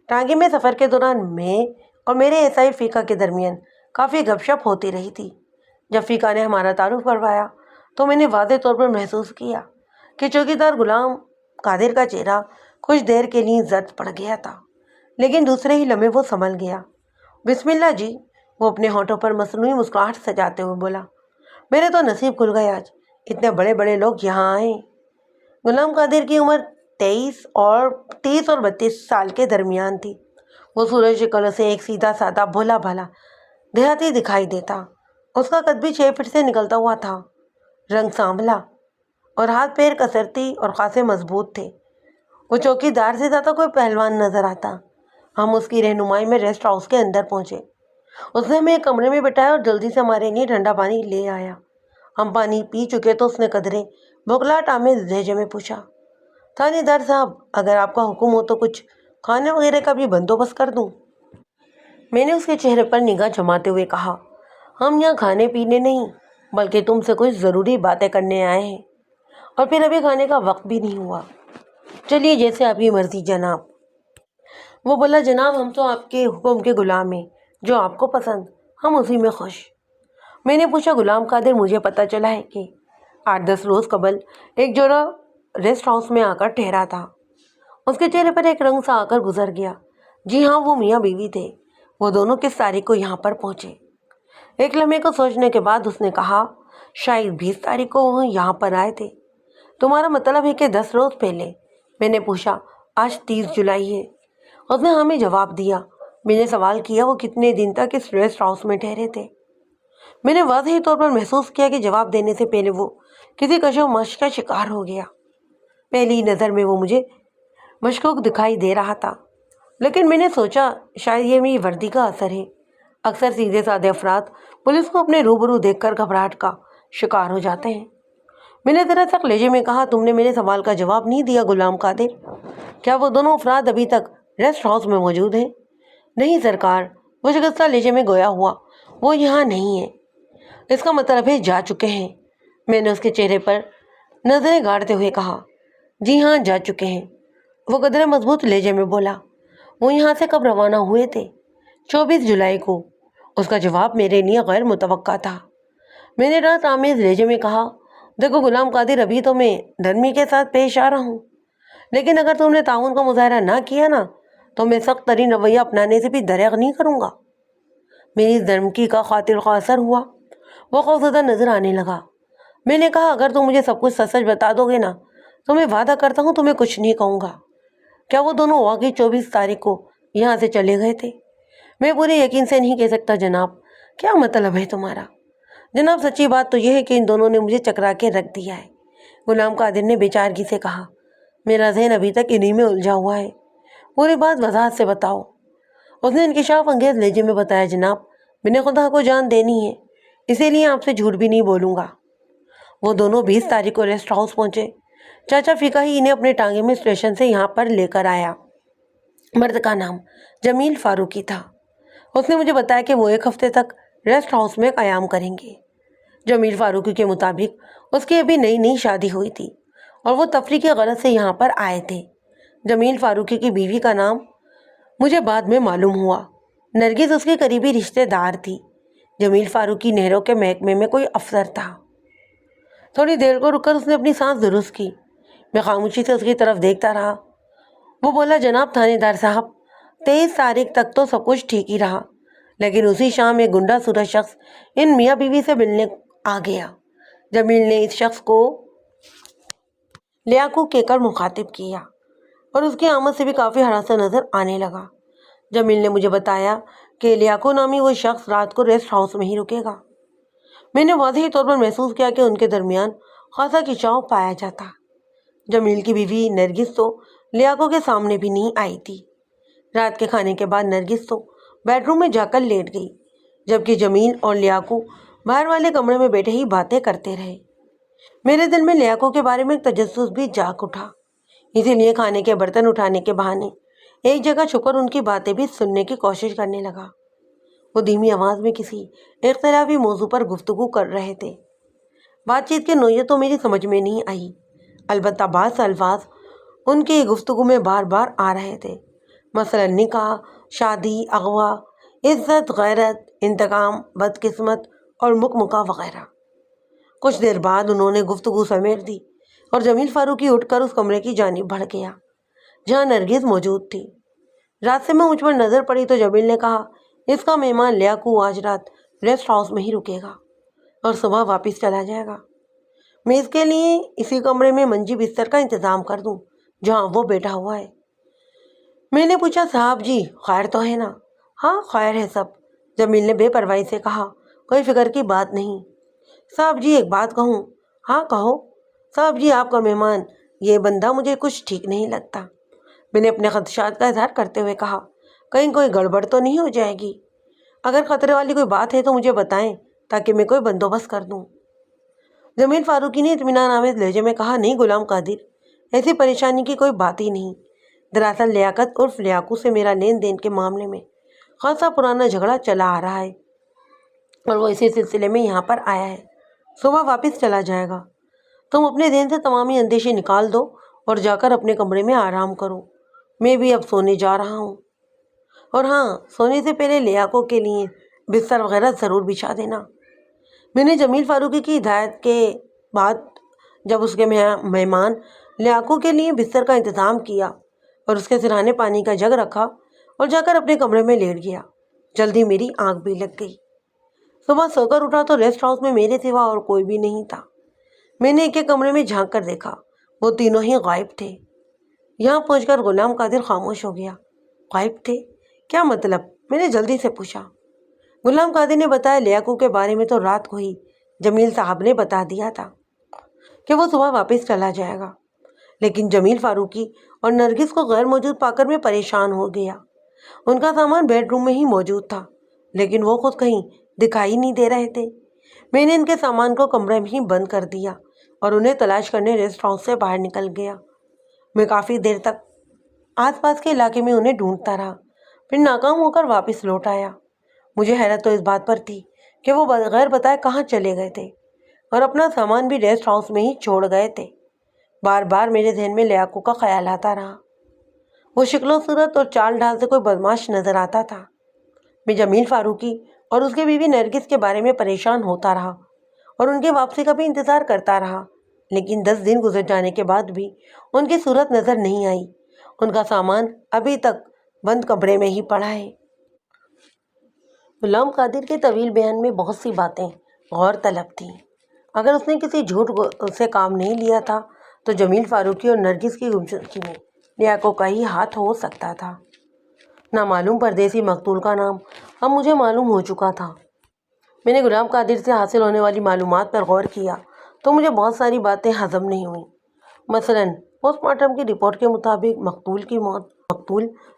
ٹانگے میں سفر کے دوران میں اور میرے SI فیقہ کے درمیان کافی گپ شپ ہوتی رہی تھی۔ جب فیقہ نے ہمارا تعارف کروایا تو میں نے واضح طور پر محسوس کیا کہ چوکیدار غلام قادر کا چہرہ کچھ دیر کے لیے زرد پڑ گیا تھا، لیکن دوسرے ہی لمحے وہ سنبھل گیا۔ بسم اللہ جی، وہ اپنے ہونٹوں پر مصنوعی مسکراہٹ سجاتے ہوئے بولا۔ میرے تو نصیب کھل گئے، آج اتنے بڑے بڑے لوگ یہاں آئے۔ غلام قادر کی عمر 30 اور 32 سال کے درمیان تھی۔ وہ سورج شکل سے ایک سیدھا سادہ بھولا بھالا دیہاتی دکھائی دیتا۔ اس کا قد بھی 6 فٹ سے نکلتا ہوا تھا۔ رنگ سانولا اور ہاتھ پیر کسرتی اور خاصے مضبوط تھے۔ وہ چوکیدار سے زیادہ کوئی پہلوان نظر آتا۔ ہم اس کی رہنمائی میں ریسٹ ہاؤس کے اندر پہنچے۔ اس نے ہمیں ایک کمرے میں بٹھایا اور جلدی سے ہمارے لیے ٹھنڈا پانی لے آیا۔ ہم پانی پی چکے تو اس نے قدرے بھوکلاہٹ آمیز لہجے میں پوچھا، تھانے دار صاحب، اگر آپ کا حکم ہو تو کچھ کھانے وغیرہ کا بھی بندوبست کر دوں؟ میں نے اس کے چہرے پر نگاہ جماتے ہوئے کہا، ہم یہاں کھانے پینے نہیں بلکہ تم سے کچھ ضروری باتیں کرنے آئے ہیں، اور پھر ابھی کھانے کا وقت بھی نہیں ہوا۔ چلیے جیسے آپ کی مرضی جناب۔ وہ بولا، جناب ہم تو آپ کے حکم کے غلام ہیں، جو آپ کو پسند ہم اسی میں خوش۔ میں نے پوچھا، غلام قادر، مجھے پتہ چلا ہے کہ 8-10 روز قبل ایک جوڑا ریسٹ ہاؤس میں آ کر ٹھہرا تھا۔ اس کے چہرے پر ایک رنگ سا آ کر گزر گیا۔ جی ہاں، وہ میاں بیوی تھے۔ وہ دونوں کس تاریخ کو یہاں پر پہنچے؟ ایک لمحے کو سوچنے کے بعد اس نے کہا، شاید 20 تاریخ کو وہ یہاں پر آئے تھے۔ تمہارا مطلب ہے کہ 10 روز پہلے؟ میں نے پوچھا، آج 30 جولائی ہے۔ اس نے ہمیں جواب دیا۔ میں نے سوال کیا، وہ کتنے دن تک اس ریسٹ ہاؤس میں ٹھہرے تھے؟ میں نے واضح طور پر محسوس کیا کہ جواب دینے سے پہلے وہ کسی کشش و مشق کا شکار ہو گیا۔ پہلی نظر میں وہ مجھے مشکوک دکھائی دے رہا تھا، لیکن میں نے سوچا شاید یہ میری وردی کا اثر ہے۔ اکثر سیدھے سادے افراد پولیس کو اپنے روبرو دیکھ کر گھبراہٹ کا شکار ہو جاتے ہیں۔ میں نے ذرا سخت لہجے میں کہا، تم نے میرے سوال کا جواب نہیں دیا غلام قادر۔ کیا وہ دونوں افراد ابھی تک ریسٹ ہاؤس میں موجود ہیں؟ نہیں سرکار، وہ شکستہ لہجے میں گویا ہوا، وہ یہاں نہیں ہے۔ اس کا مطلب ہے جا چکے ہیں۔ میں نے اس کے چہرے پر نظریں گاڑتے ہوئے کہا، جی ہاں جا چکے ہیں۔ وہ قدرے مضبوط لہجے میں بولا، وہ یہاں سے کب روانہ ہوئے تھے؟ 24 جولائی کو۔ اس کا جواب میرے لیے غیر متوقع تھا۔ میں نے راحت آمیز لہجے میں کہا، دیکھو غلام قادر، ابھی تو میں نرمی کے ساتھ پیش آ رہا ہوں، لیکن اگر تم نے تعاون کا مظاہرہ نہ کیا نا تو میں سخت ترین رویہ اپنانے سے بھی دریغ نہیں کروں گا۔ میری اس دھمکی کا خاطر خواہ اثر ہوا۔ وہ خوفزدہ نظر آنے لگا۔ میں نے کہا، اگر تم مجھے سب کچھ سچ سچ بتا دو گے نا تو میں وعدہ کرتا ہوں تمہیں کچھ نہیں کہوں گا۔ کیا وہ دونوں واقعی 24 تاریخ کو یہاں سے چلے گئے تھے؟ میں پورے یقین سے نہیں کہہ سکتا جناب۔ کیا مطلب ہے تمہارا؟ جناب سچی بات تو یہ ہے کہ ان دونوں نے مجھے چکرا کے رکھ دیا ہے، غلام قادر نے بے چارگی سے کہا۔ میرا ذہن ابھی تک انہی میں الجھا ہوا ہے۔ پوری بات وضاحت سے بتاؤ۔ اس نے انکشاف انگیز لہجے میں بتایا، جناب میں نے خدا کو جان دینی ہے، اسی لیے آپ سے جھوٹ بھی نہیں بولوں گا۔ وہ دونوں 20 تاریخ کو ریسٹ ہاؤس پہنچے۔ چاچا فقہ ہی انہیں اپنے ٹانگے میں اسٹیشن سے یہاں پر لے کر آیا۔ مرد کا نام جمیل فاروقی تھا۔ اس نے مجھے بتایا کہ وہ 1 ہفتے تک ریسٹ ہاؤس میں قیام کریں گے۔ جمیل فاروقی کے مطابق اس کی ابھی نئی نئی شادی ہوئی تھی اور وہ تفریح کی غرض سے یہاں پر آئے تھے۔ جمیل فاروقی کی بیوی کا نام مجھے بعد میں معلوم ہوا، نرگس اس کی قریبی رشتہ دار تھی۔ جمیل فاروقی نہروں کے محکمے میں کوئی افسر تھا۔ تھوڑی دیر کو رک کر اس نے اپنی سانس درست کی۔ میں خاموشی سے اس کی طرف دیکھتا رہا۔ وہ بولا، جناب تھانے دار صاحب، 23 تاریخ تک تو سب کچھ ٹھیک ہی رہا، لیکن اسی شام ایک گنڈا صورت شخص ان میاں بیوی سے ملنے آ گیا۔ جمیل نے اس شخص کو لیاقو کہہ کر مخاطب کیا اور اس کی آمد سے بھی کافی ہراساں نظر آنے لگا۔ جمیل نے مجھے بتایا کہ لیاقو نامی وہ شخص رات کو ریسٹ ہاؤس میں ہی رکے گا۔ میں نے واضح طور پر محسوس کیا کہ ان کے درمیان خاصا کھنچاؤ پایا جاتا۔ جمیل کی بیوی نرگس تو لیاقو کے سامنے بھی نہیں آئی تھی۔ رات کے کھانے کے بعد نرگس تو بیڈ روم میں جا کر لیٹ گئی، جبکہ جمیل اور لیاقو باہر والے کمرے میں بیٹھے ہی باتیں کرتے رہے۔ میرے دل میں لیاقو کے بارے میں ایک تجسس بھی جاگ اٹھا، اسی لیے کھانے کے برتن اٹھانے کے بہانے ایک جگہ چھپ کر ان کی باتیں بھی سننے کی کوشش کرنے لگا۔ وہ دھیمی آواز میں کسی اختلافی موضوع پر گفتگو کر رہے تھے۔ بات چیت کی نوعیت تو میری سمجھ میں نہیں آئی، البتہ بعض الفاظ ان کی گفتگو میں بار بار آ رہے تھے، مثلا نکاح، شادی، اغوا، عزت، غیرت، انتقام، بدقسمت اور مکمکہ وغیرہ۔ کچھ دیر بعد انہوں نے گفتگو سمیٹ دی اور جمیل فاروقی اٹھ کر اس کمرے کی جانب بڑھ گیا جہاں نرگس موجود تھی۔ راستے میں مجھ پر نظر پڑی تو جمیل نے کہا، اس کا مہمان لیاقو آج رات ریسٹ ہاؤس میں ہی رکے گا اور صبح واپس چلا جائے گا۔ میں اس کے لیے اسی کمرے میں منجی بستر کا انتظام کر دوں جہاں وہ بیٹھا ہوا ہے۔ میں نے پوچھا، صاحب جی خیر تو ہے نا؟ ہاں خیر ہے سب، جمیل نے بے پرواہی سے کہا، کوئی فکر کی بات نہیں۔ صاحب جی ایک بات کہوں؟ ہاں کہو۔ صاحب جی آپ کا مہمان یہ بندہ مجھے کچھ ٹھیک نہیں لگتا۔ میں نے اپنے خدشات کا اظہار کرتے ہوئے کہا، کہیں کوئی گڑبڑ تو نہیں ہو جائے گی؟ اگر خطرے والی کوئی بات ہے تو مجھے بتائیں تاکہ میں کوئی بندوبست کر دوں۔ جمیل فاروقی نے اطمینان آمیز لہجے میں کہا، نہیں غلام قادر، ایسی پریشانی کی کوئی بات ہی نہیں۔ دراصل لیاقت عرف لیاقو سے میرا لین دین کے معاملے میں خاصا پرانا جھگڑا چلا آ رہا ہے اور وہ اسی سلسلے میں یہاں پر آیا ہے۔ صبح واپس چلا جائے گا۔ تم اپنے ذہن سے تمامی اندیشے نکال دو اور جا کر اپنے کمرے میں آرام کرو۔ میں بھی اب سونے جا رہا ہوں، اور ہاں سونے سے پہلے لیاقو کے لیے بستر وغیرہ ضرور بچھا دینا۔ میں نے جمیل فاروقی کی ہدایت کے بعد جب اس کے مہمان لیاقو کے لیے بستر کا انتظام کیا اور اس کے سرہانے پانی کا جگ رکھا اور جا کر اپنے کمرے میں لیٹ گیا، جلدی میری آنکھ بھی لگ گئی۔ صبح سو کر اٹھا تو ریسٹ ہاؤس میں میرے سوا اور کوئی بھی نہیں تھا۔ میں نے ایک کمرے میں جھانک کر دیکھا، وہ تینوں ہی غائب تھے۔ یہاں پہنچ کر غلام قادر خاموش ہو گیا۔ غائب تھے؟ کیا مطلب؟ میں نے جلدی سے پوچھا۔ غلام قادر نے بتایا، لیاقو کے بارے میں تو رات کو ہی جمیل صاحب نے بتا دیا تھا کہ وہ صبح واپس چلا جائے گا، لیکن جمیل فاروقی اور نرگس کو غیر موجود پا کر میں پریشان ہو گیا۔ ان کا سامان بیڈ روم میں ہی موجود تھا، لیکن وہ خود کہیں دکھائی نہیں دے رہے تھے۔ میں نے ان کے سامان کو کمرے میں ہی بند کر دیا اور انہیں تلاش کرنے ریسٹ ہاؤس سے باہر نکل گیا۔ میں کافی دیر تک آس پاس کے علاقے میں انہیں ڈھونڈتا رہا، پھر ناکام ہو کر واپس لوٹ آیا۔ مجھے حیرت تو اس بات پر تھی کہ وہ بغیر بتائے کہاں چلے گئے تھے اور اپنا سامان بھی ریسٹ ہاؤس میں ہی چھوڑ گئے تھے۔ بار بار میرے ذہن میں لیاقو کا خیال آتا رہا۔ وہ شکل و صورت اور چال ڈھال سے کوئی بدماش نظر آتا تھا۔ میں جمیل فاروقی اور اس کی بیوی نرگس کے بارے میں پریشان ہوتا رہا اور ان کی واپسی کا بھی انتظار کرتا رہا، لیکن 10 دن گزر جانے کے بعد بھی ان کی صورت نظر نہیں آئی۔ ان کا سامان ابھی تک بند کمرے میں ہی پڑا ہے۔ غلام قادر کے طویل بیان میں بہت سی باتیں غور طلب تھیں۔ اگر اس نے کسی جھوٹ سے کام نہیں لیا تھا تو جمیل فاروقی اور نرگس کی گمشدگی میں لیاقو کا ہی ہاتھ ہو سکتا تھا۔ نامعلوم پردیسی مقتول کا نام اب مجھے معلوم ہو چکا تھا۔ میں نے غلام قادر سے حاصل ہونے والی معلومات پر غور کیا تو مجھے بہت ساری باتیں ہضم نہیں ہوئیں۔ مثلاً پوسٹ مارٹم کی رپورٹ کے مطابق مقتول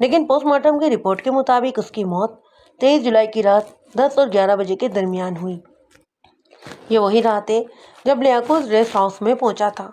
لیکن پوسٹ مارٹم کی رپورٹ کے مطابق اس کی موت 23 جولائی کی رات 10 اور 11 بجے کے درمیان ہوئی۔ یہ وہی رات ہے جب لیاقوت ریسٹ ہاؤس میں پہنچا تھا